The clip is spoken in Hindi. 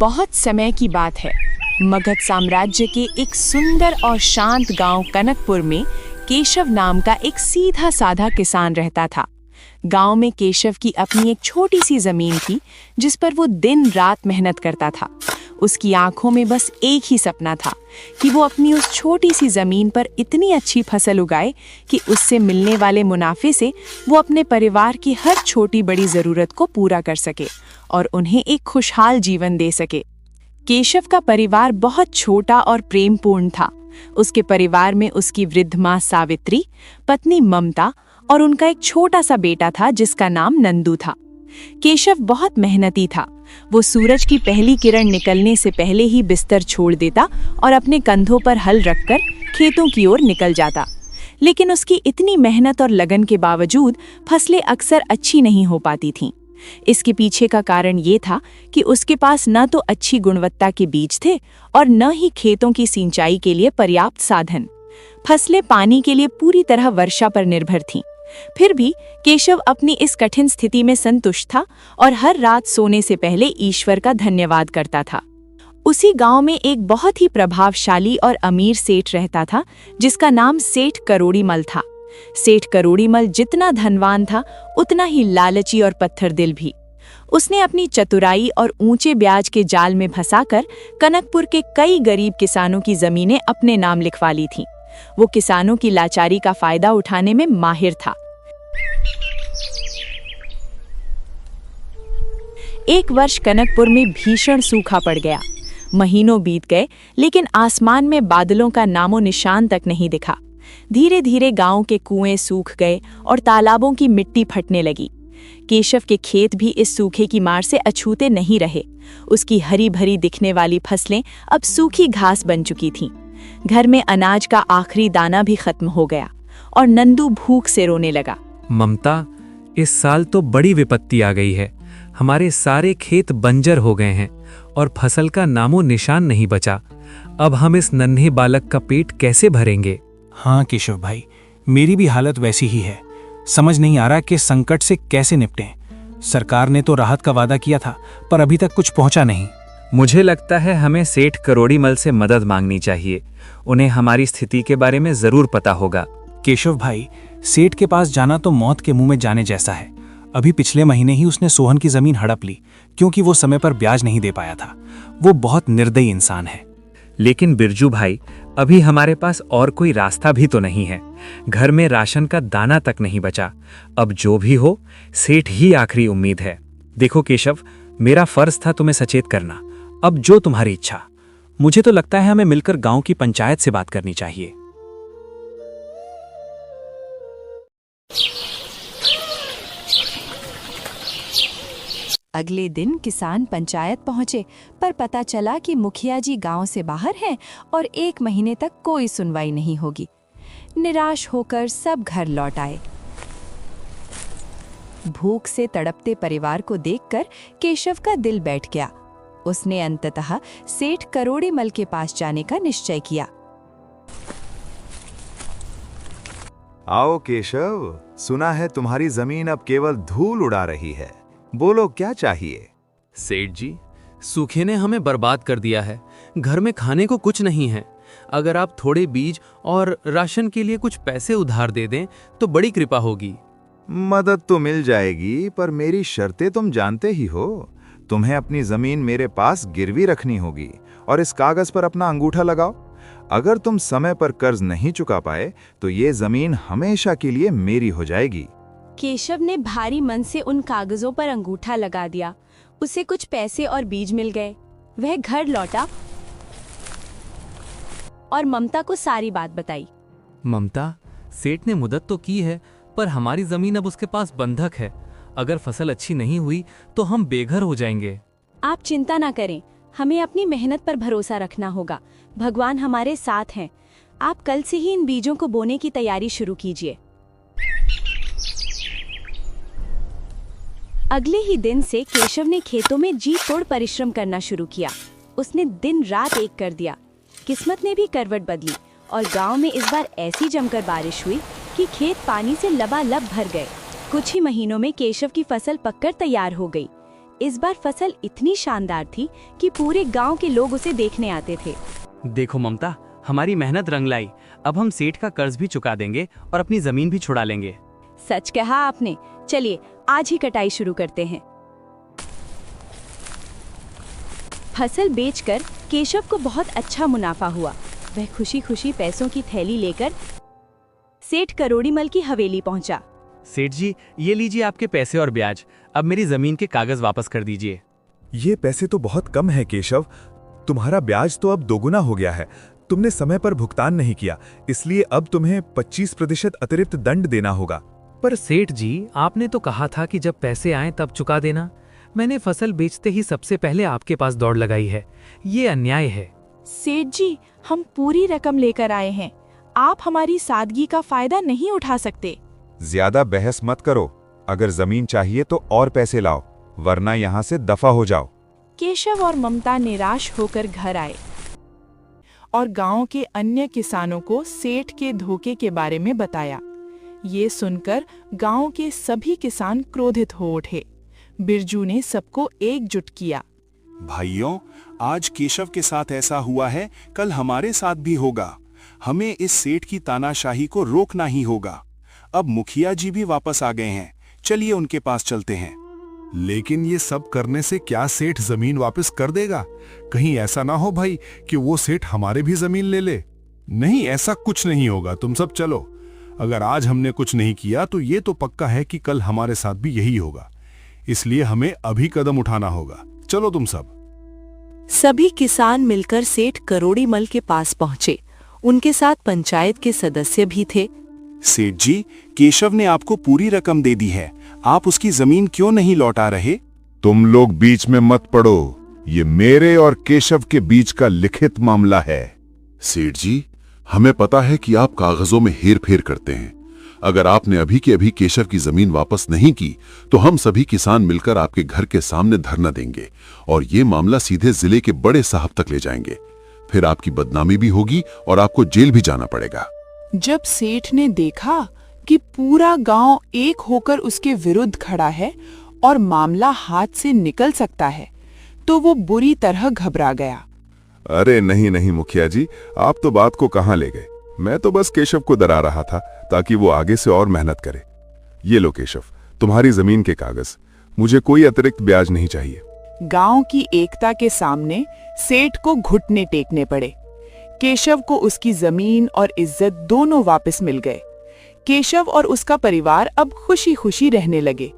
बहुत समय की बात है। मगध साम्राज्य के एक सुंदर और शांत गांव कनकपुर में केशव नाम का एक सीधा साधा किसान रहता था। गांव में केशव की अपनी एक छोटी सी जमीन थी जिस पर वो दिन रात मेहनत करता था। उसकी आंखों में बस एक ही सपना था कि वो अपनी उस छोटी सी जमीन पर इतनी अच्छी फसल उगाए कि उससे मिलने वाले मुनाफे से वो अपने परिवार की हर छोटी बड़ी जरूरत को पूरा कर सके और उन्हें एक खुशहाल जीवन दे सके। केशव का परिवार बहुत छोटा और प्रेमपूर्ण था। उसके परिवार में उसकी वृद्ध माँ सावित्री, पत्नी ममता और उनका एक छोटा सा बेटा था जिसका नाम नंदू था। केशव बहुत मेहनती था। वो सूरज की पहली किरण निकलने से पहले ही बिस्तर छोड़ देता और अपने कंधों पर हल रखकर खेतों की ओर निकल जाता। लेकिन उसकी इतनी मेहनत और लगन के बावजूद फसलें अक्सर अच्छी नहीं हो पाती थीं। इसके पीछे का कारण ये था कि उसके पास न तो अच्छी गुणवत्ता के बीज थे और न ही खेतों की सिंचाई के लिए पर्याप्त साधन। फसलें पानी के लिए पूरी तरह वर्षा पर निर्भर थीं। फिर भी केशव अपनी इस कठिन स्थिति में संतुष्ट था और हर रात सोने से पहले ईश्वर का धन्यवाद करता था। उसी गांव में एक बहुत ही प्रभावशाली और अमीर सेठ रहता था जिसका नाम सेठ करोड़ीमल था। सेठ करोड़ीमल जितना धनवान था उतना ही लालची और पत्थर दिल भी। उसने अपनी चतुराई और ऊंचे ब्याज के जाल में फंसाकर कनकपुर के कई गरीब किसानों की जमीनें अपने नाम लिखवा ली थीं। वो किसानों की लाचारी का फायदा उठाने में माहिर था। एक वर्ष कनकपुर में भीषण सूखा पड़ गया। महीनों बीत गए लेकिन आसमान में बादलों का नामो निशान तक नहीं दिखा। धीरे धीरे गांव के कुएं सूख गए और तालाबों की मिट्टी फटने लगी। केशव के खेत भी इस सूखे की मार से अछूते नहीं रहे। उसकी हरी भरी दिखने वाली फसलें अब सूखी घास बन चुकी थीं। घर में अनाज का आखिरी दाना भी खत्म हो गया और नंदू भूख से रोने लगा। ममता, इस साल तो बड़ी विपत्ति आ गई है। हमारे सारे खेत बंजर हो गए हैं और फसल का नामो निशान नहीं बचा। अब हम इस नन्हे बालक का पेट कैसे भरेंगे? हाँ केशव भाई, मेरी भी हालत वैसी ही है। समझ नहीं आ रहा कि संकट से कैसे निपटें। सरकार ने तो राहत का वादा किया था पर अभी तक कुछ पहुंचा नहीं। मुझे लगता है हमें सेठ करोड़ीमल से मदद मांगनी चाहिए। उन्हें हमारी स्थिति के बारे में जरूर पता होगा। केशव भाई, सेठ के पास जाना तो मौत के मुंह में जाने जैसा है। अभी पिछले महीने ही उसने सोहन की जमीन हड़प ली क्योंकि वो समय पर ब्याज नहीं दे पाया था। वो बहुत निर्दयी इंसान है। लेकिन बिरजू भाई, अभी हमारे पास और कोई रास्ता भी तो नहीं है। घर में राशन का दाना तक नहीं बचा। अब जो भी हो, सेठ ही आखिरी उम्मीद है। देखो केशव, मेरा फर्ज था तुम्हें सचेत करना। अब जो तुम्हारी इच्छा। मुझे तो लगता है हमें मिलकर गांव की पंचायत से बात करनी चाहिए। अगले दिन किसान पंचायत पहुंचे पर पता चला कि मुखिया जी गांव से बाहर हैं और 1 महीने तक कोई सुनवाई नहीं होगी। निराश होकर सब घर लौट आए। भूख से तड़पते परिवार को देखकर केशव का दिल बैठ गया। उसने अंततः सेठ करोड़ीमल के पास जाने का निश्चय किया। आओ केशव, सुना है तुम्हारी जमीन अब केवल धूल उड़ा रही है। बोलो क्या चाहिए? सेठ जी, सूखे ने हमें बर्बाद कर दिया है। घर में खाने को कुछ नहीं है। अगर आप थोड़े बीज और राशन के लिए कुछ पैसे उधार दे दें तो बड़ी कृपा होगी। मदद तो मिल जाएगी पर मेरी शर्तें तुम जानते ही हो। तुम्हें अपनी जमीन मेरे पास गिरवी रखनी होगी और इस कागज पर अपना अंगूठा लगाओ। अगर तुम समय पर कर्ज नहीं चुका पाए तो ये जमीन हमेशा के लिए मेरी हो जाएगी। केशव ने भारी मन से उन कागजों पर अंगूठा लगा दिया। उसे कुछ पैसे और बीज मिल गए। वह घर लौटा और ममता को सारी बात बताई। ममता, सेठ ने मदद तो की है पर हमारी जमीन अब उसके पास बंधक है। अगर फसल अच्छी नहीं हुई तो हम बेघर हो जाएंगे। आप चिंता ना करें, हमें अपनी मेहनत पर भरोसा रखना होगा। भगवान हमारे साथ हैं। आप कल से ही इन बीजों को बोने की तैयारी शुरू कीजिए। अगले ही दिन से केशव ने खेतों में जी तोड़ परिश्रम करना शुरू किया। उसने दिन रात एक कर दिया। किस्मत ने भी करवट बदली और गांव में इस बार ऐसी जमकर बारिश हुई कि खेत पानी से लबालब भर गए। कुछ ही महीनों में केशव की फसल पककर तैयार हो गई। इस बार फसल इतनी शानदार थी कि पूरे गांव के लोग उसे देखने आते थे। देखो ममता, हमारी मेहनत रंग लाई। अब हम सेठ का कर्ज भी चुका देंगे और अपनी जमीन भी छुड़ा लेंगे। सच कहा आपने। चलिए आज ही कटाई शुरू करते हैं। फसल बेचकर केशव को बहुत अच्छा मुनाफा हुआ। वह खुशी खुशी पैसों की थैली लेकर सेठ करोड़ीमल की हवेली पहुंचा। सेठ जी, ये लीजिए आपके पैसे और ब्याज। अब मेरी जमीन के कागज वापस कर दीजिए। ये पैसे तो बहुत कम है केशव। तुम्हारा ब्याज तो अब दोगुना हो गया है। तुमने समय पर भुगतान नहीं किया, इसलिए अब तुम्हें 25% अतिरिक्त दंड देना होगा। पर सेठ जी, आपने तो कहा था कि जब पैसे आए तब चुका देना। मैंने फसल बेचते ही सबसे पहले आपके पास दौड़ लगाई है। ये अन्याय है। सेठ जी, हम पूरी रकम लेकर आए हैं। आप हमारी सादगी का फायदा नहीं उठा सकते। ज्यादा बहस मत करो। अगर जमीन चाहिए तो और पैसे लाओ, वरना यहाँ से दफा हो जाओ। केशव और ममता निराश होकर घर आए और गांव के अन्य किसानों को सेठ के धोखे के बारे में बताया। ये सुनकर गांव के सभी किसान क्रोधित हो उठे। बिरजू ने सबको एकजुट किया। भाइयों, आज केशव के साथ ऐसा हुआ है, कल हमारे साथ भी होगा। हमें इस सेठ की तानाशाही को रोकना ही होगा। अब मुखिया जी भी वापस आ गए हैं, चलिए उनके पास चलते हैं। लेकिन ये सब करने से क्या सेठ जमीन वापस कर देगा? कहीं ऐसा ना हो भाई कि वो सेठ हमारे भी जमीन ले ले। नहीं, ऐसा कुछ नहीं होगा, तुम सब चलो। अगर आज हमने कुछ नहीं किया तो ये तो पक्का है कि कल हमारे साथ भी यही होगा। इसलिए हमें अभी कदम उठाना होगा। चलो तुम सब। सभी किसान मिलकर सेठ करोड़ीमल के पास पहुंचे। उनके साथ पंचायत के सदस्य भी थे। सेठ जी, केशव ने आपको पूरी रकम दे दी है, आप उसकी जमीन क्यों नहीं लौटा रहे? तुम लोग बीच में मत पड़ो। ये मेरे और केशव के बीच का लिखित मामला है। सेठ जी, हमें पता है कि आप कागजों में हेरफेर करते हैं। अगर आपने अभी के अभी केशव की जमीन वापस नहीं की तो हम सभी किसान मिलकर आपके घर के सामने धरना देंगे और ये मामला सीधे जिले के बड़े साहब तक ले जाएंगे। फिर आपकी बदनामी भी होगी और आपको जेल भी जाना पड़ेगा। जब सेठ ने देखा कि पूरा गांव एक होकर उसके विरुद्ध खड़ा है और मामला हाथ से निकल सकता है, तो वो बुरी तरह घबरा गया। अरे नहीं मुखिया जी, आप तो बात को कहां ले गए। मैं तो बस केशव को डरा रहा था ताकि वो आगे से और मेहनत करे। ये लो केशव, तुम्हारी जमीन के कागज। मुझे कोई अतिरिक्त ब्याज नहीं चाहिए। गांव की एकता के सामने सेठ को घुटने टेकने पड़े। केशव को उसकी जमीन और इज्जत दोनों वापस मिल गए। केशव और उसका परिवार अब खुशी खुशी रहने लगे।